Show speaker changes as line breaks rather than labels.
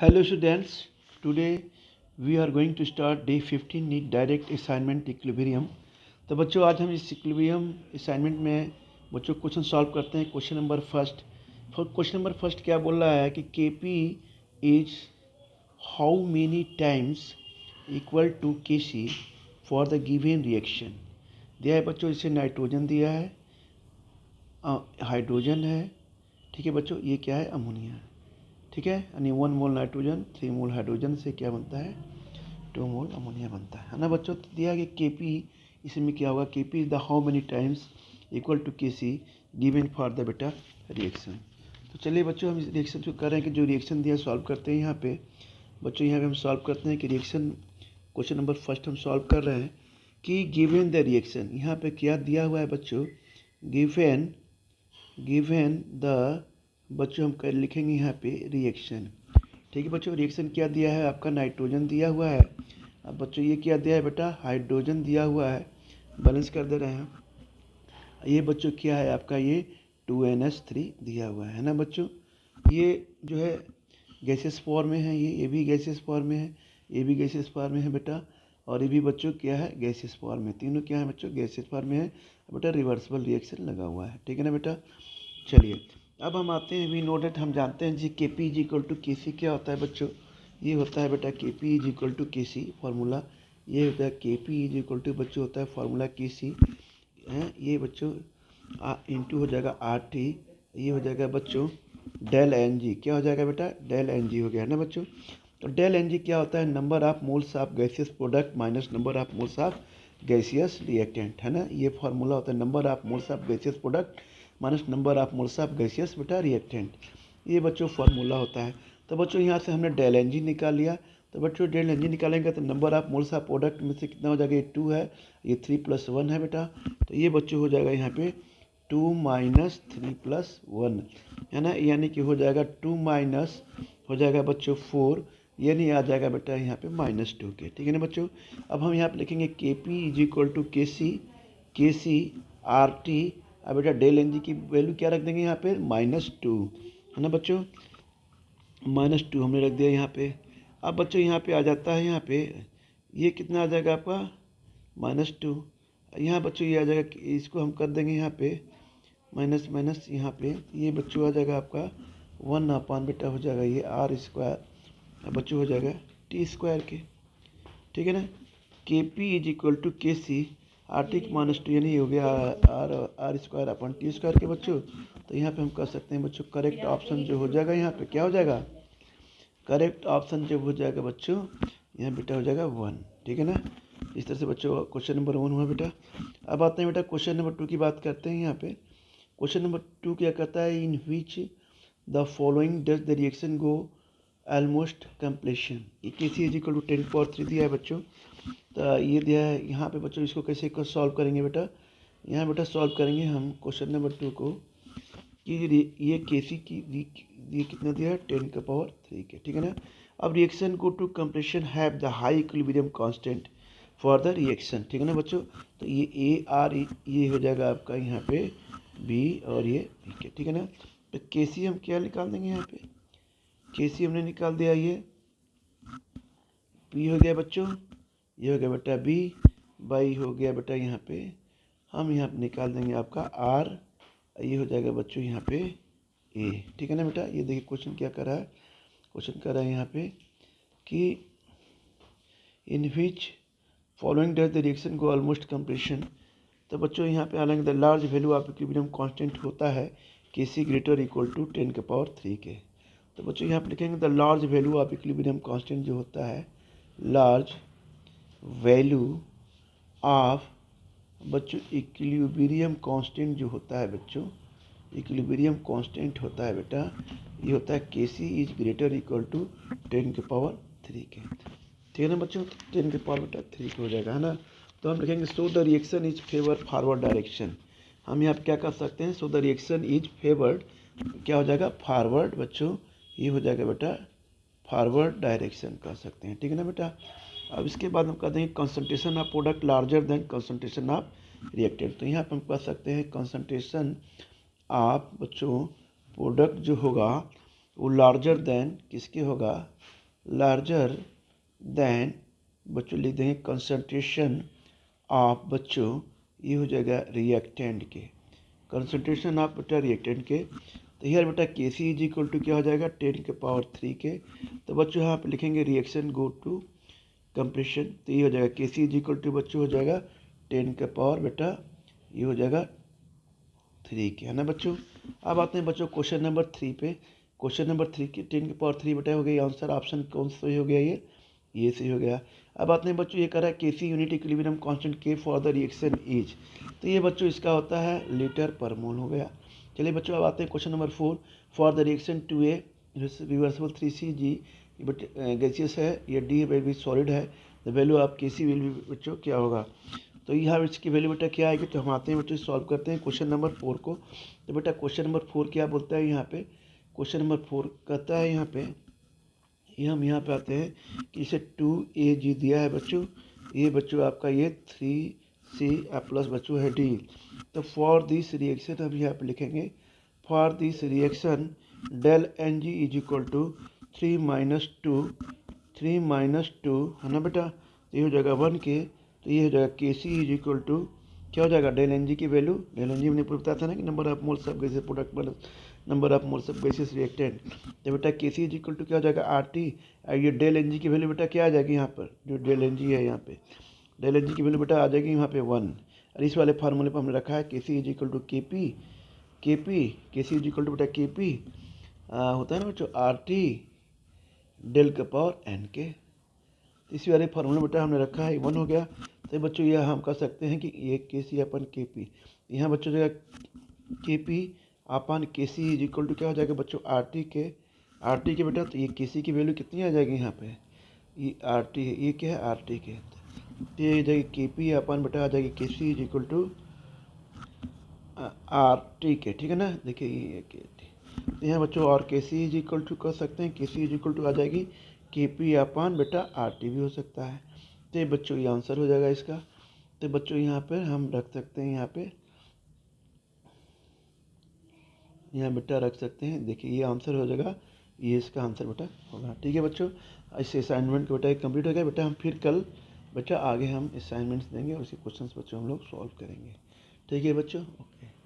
Hello students, today we are going to start day 15 NEET direct assignment equilibrium. तो बच्चों आज हम इस इक्विलिब्रियम असाइनमेंट में बच्चों क्वेश्चन सॉल्व करते हैं। क्वेश्चन नंबर फर्स्ट क्या बोल रहा है कि K P is how many times equal to K C for the given reaction. दिया है बच्चों, इसे नाइट्रोजन दिया है, हाइड्रोजन है, ठीक है बच्चों, ये क्या है, अमोनिया है, ठीक है। यानी 1 मोल नाइट्रोजन 3 मोल हाइड्रोजन से क्या बनता है, 2 मोल अमोनिया बनता है ना बच्चों। तो दिया कि के पी, इसमें क्या होगा, K P is the how many times equal to K C given for the बेटा रिएक्शन। तो चलिए बच्चों, हम इस रिएक्शन को कर रहे हैं कि जो रिएक्शन दिया सॉल्व करते हैं। यहाँ पे बच्चों, यहाँ पे हम सॉल्व करते हैं कि रिएक्शन, क्वेश्चन नंबर फर्स्ट हम सॉल्व कर रहे हैं कि गिवन द रिएक्शन। यहाँ पे क्या दिया हुआ है बच्चों, गिवन द, बच्चों हम कर लिखेंगे यहाँ पे रिएक्शन, ठीक है बच्चों। रिएक्शन क्या दिया है आपका, नाइट्रोजन दिया हुआ है। अब बच्चों ये क्या दिया है बेटा, हाइड्रोजन दिया हुआ है, बैलेंस कर दे रहे हैं। ये बच्चों क्या है आपका, ये 2NH3 दिया हुआ है ना बच्चों। ये जो है गैसेस फॉर्म में है, ये भी गैसेस फॉर्म में है, ये भी गैसेस फॉर्म में है बेटा, और ये भी बच्चों क्या है, गैसेस फॉर्म में। तीनों क्या है बच्चों, गैसेस फॉर्म में है बेटा। रिवर्सिबल रिएक्शन लगा हुआ है, ठीक है ना बेटा। चलिए अब हम आते हैं, वी नो डेट, हम जानते हैं जी के P is equal to K सी। क्या होता है बच्चों, ये होता है बेटा के P is equal to K C formula. ये होता है के पी इज इक्वल टू बच्चों होता है फार्मूला के सी है, ये बच्चों इंटू हो जाएगा आर टी, ये हो जाएगा बच्चों डेल एन जी। क्या हो जाएगा बेटा, डेल एन जी हो गया है ना बच्चों। तो डेल एन जी क्या होता है, number of moles of gaseous product minus number of moles of gaseous reactant, है ना। ये फार्मूला होता है number of moles of gaseous product minus number of moles of gaseous बेटा रिएक्टेंट, ये बच्चों फार्मूला होता है। तो बच्चों यहाँ से हमने डेल एन जी निकाल लिया। तो बच्चों डेल एन जी निकालेंगे तो number of moles of product में से कितना हो जाएगा, ये 2 है, ये 3 + 1 है बेटा। तो ये बच्चों हो जाएगा यहाँ पे 2 - 3 + 1, है ना। यानी कि हो जाएगा 2 माइनस हो जाएगा बच्चों 4, ये नहीं आ जाएगा बेटा यहाँ पे -2 के, ठीक है ना बच्चों। अब हम यहाँ पे लिखेंगे के P is equal to K C R T. अब बेटा डेल एन जी की वैल्यू क्या रख देंगे यहाँ पे, -2, है ना बच्चों। -2 हमने रख दिया यहाँ पे। अब बच्चों यहाँ पे आ जाता है, यहाँ पे ये कितना आ जाएगा आपका -2। यहाँ बच्चों ये आ जाएगा कि इसको हम कर देंगे यहाँ पे माइनस माइनस, यहाँ पे ये बच्चों आ जाएगा आपका 1/, बेटा हो जाएगा ये आर स्क्वायर, अब बच्चों हो जाएगा टी स्क्वायर के, ठीक है ना। के P is equal to K C R T -2, यानी ये हो गया R square upon T square के बच्चों। तो यहाँ पे हम कर सकते हैं बच्चों, करेक्ट ऑप्शन जो हो जाएगा यहाँ पे क्या हो जाएगा, करेक्ट ऑप्शन जब हो जाएगा बच्चों यहाँ बेटा हो जाएगा 1, ठीक है ना। इस तरह से बच्चों क्वेश्चन नंबर 1 हुआ बेटा। अब आते हैं बेटा क्वेश्चन नंबर 2 की बात करते हैं। यहाँ पे क्वेश्चन नंबर 2 क्या कहता है, in which the following does the reaction go almost completion. ये K C is equal to 10⁻³ दिया है बच्चों। तो ये दिया है यहाँ पे बच्चों, इसको कैसे सॉल्व करेंगे बेटा, यहाँ बेटा सॉल्व करेंगे हम क्वेश्चन नंबर 2 को कि ये के सी की ये कितना दिया है, 10⁻³ के, ठीक है ना। अब रिएक्शन को to completion have the high equilibrium constant for the reaction, ठीक है ना बच्चों। तो ये ए आर ये हो जाएगा आपका यहाँ पे बी और ये बी के, ठीक है ना। तो के सी हम क्या निकाल देंगे यहाँ पे, के सी हमने निकाल दिया, ये पी हो गया बच्चों, ये हो गया बेटा बी, बाई हो गया बेटा यहाँ पे, हम यहाँ पे निकाल देंगे आपका आर, ये हो जाएगा बच्चों यहाँ पे ए, ठीक है ना बेटा। ये देखिए क्वेश्चन क्या कर रहा है, क्वेश्चन कर रहा है यहाँ पे कि in which following does the reaction को ऑलमोस्ट कंप्लीशन। तो बच्चों यहाँ पे हालांकि the large value of equilibrium constant होता है के सी ग्रेटर इक्वल टू 10⁻³ के। तो बच्चों यहाँ पे लिखेंगे the large value of equilibrium constant जो होता है, लार्ज वैल्यू ऑफ बच्चों इक्विलिब्रियम कांस्टेंट जो होता है बच्चों, इक्विलिब्रियम कांस्टेंट होता है बेटा, ये होता है के C is greater equal to 10⁻³ के, ठीक है ना बच्चों। 10⁻³ के हो जाएगा, है ना। तो हम लिखेंगे so the reaction is favour forward direction. हम यहाँ पे क्या कर सकते हैं, so the reaction is favoured, क्या हो जाएगा, फॉरवर्ड बच्चों, ये हो जाएगा बेटा फॉरवर्ड डायरेक्शन कर सकते हैं, ठीक है ना बेटा। अब इसके बाद हम कर देंगे concentration of product larger than concentration of reactant. तो यहाँ पर हम कर सकते हैं कंसंट्रेशन ऑफ बच्चों प्रोडक्ट जो होगा वो लार्जर देन किसके होगा, लार्जर देन बच्चों लिख देंगे कंसंट्रेशन ऑफ बच्चों, ये हो जाएगा रिएक्टेंट के, कंसंट्रेशन ऑफ बेटा रिएक्टेंट के। तो यार बेटा के सी इज इक्वल टू क्या हो जाएगा 10⁻³ के। तो बच्चों यहाँ पे लिखेंगे रिएक्शन गो टू कंप्रेशन, तो ये हो जाएगा के सी इज इक्वल टू बच्चों हो जाएगा 10 बेटा ये हो जाएगा 3 के, है ना बच्चों। अब आते हैं बच्चों क्वेश्चन नंबर 3 पे। क्वेश्चन नंबर 3 की 10⁻³ बेटा हो गया आंसर, ऑप्शन कौन सा हो गया, ये सही हो गया। अब आते हैं बच्चों, ये कह रहा है के सी यूनिट इक्विलिब्रियम कांस्टेंट के फॉर द रिएक्शन इज, तो ये बच्चों इसका होता है लीटर पर मोल हो गया। चलिए बच्चों अब आते हैं question number 4, for the reaction to a reversible 3CG but gaseous है, ये डी है सॉलिड है, द वैल्यू ऑफ के सी विल बी बच्चों क्या होगा। तो यहाँ इसकी वैल्यू बेटा क्या आएगी, तो हम आते हैं बच्चों सॉल्व करते हैं क्वेश्चन नंबर 4 को। तो बेटा क्वेश्चन नंबर 4 क्या बोलता है यहाँ पे, क्वेश्चन नंबर 4 कहता है यहाँ पे, ये हम यहाँ पे आते हैं कि इसे 2Ag दिया है बच्चों, ये बच्चों आपका ये 3C प्लस बच्चों है डी। तो फॉर दिस रिएक्शन हम यहाँ पे लिखेंगे, for this reaction del n g is equal to 3 - 2 है ना बेटा, तो ये हो जाएगा 1 के। तो ये हो जाएगा के सी इज इक्वल टू क्या हो जाएगा डेल एन जी की वैल्यू, डेल एन जी हमने बताया था ना कि number of moles of gases product plus number of moles of gases reactant. तो बेटा के सी इज इक्वल टू क्या हो जाएगा आर टी, ये डेल एन जी की वैल्यू बेटा क्या आ जाएगी यहाँ पर, जो डेल एन जी है यहाँ पे डेल एन जी की वैल्यू बेटा आ जाएगी यहाँ पे 1। और इस वाले फार्मूले पर हमने रखा है के सी इज इक्वल टू के पी, के सी इज इक्वल टू बेटा के पी होता है ना बच्चों आर टी डेल का पावर एन के। इसी वाले फार्मूला बेटा हमने रखा है 1 हो गया। तो बच्चों यह हम कह सकते हैं कि ये के सी अपन के पी, यहाँ बच्चों जो के पी अपन के सी इज इक्वल टू क्या हो जाएगा बच्चों आर टी के बेटा। तो ये के सी की वैल्यू कितनी आ जाएगी यहाँ पे, ये आर टी है, ये क्या है आर टी के, तो ये जाएगी के पी अपन बेटा आ जाएगी K C is equal to R T के, ठीक है ना। देखिए ये के टी, तो यहाँ बच्चों और के सी इज इक्वल टू कर सकते हैं, के सी इज इक्वल टू आ जाएगी के पी अपन बेटा आर टी भी हो सकता है। तो ये बच्चों ये आंसर हो जाएगा इसका। तो बच्चों यहाँ पर हम रख सकते हैं, यहाँ बेटा रख सकते हैं, देखिए ये आंसर हो जाएगा, ये इसका आंसर बेटा होगा। ठीक है बच्चों, इस असाइनमेंट का बेटा कंप्लीट हो गया बेटा। हम फिर कल बेटा आगे हम असाइनमेंट्स देंगे और उसी क्वेश्चंस बच्चों हम लोग सॉल्व करेंगे। ठीक है बच्चों, ओके।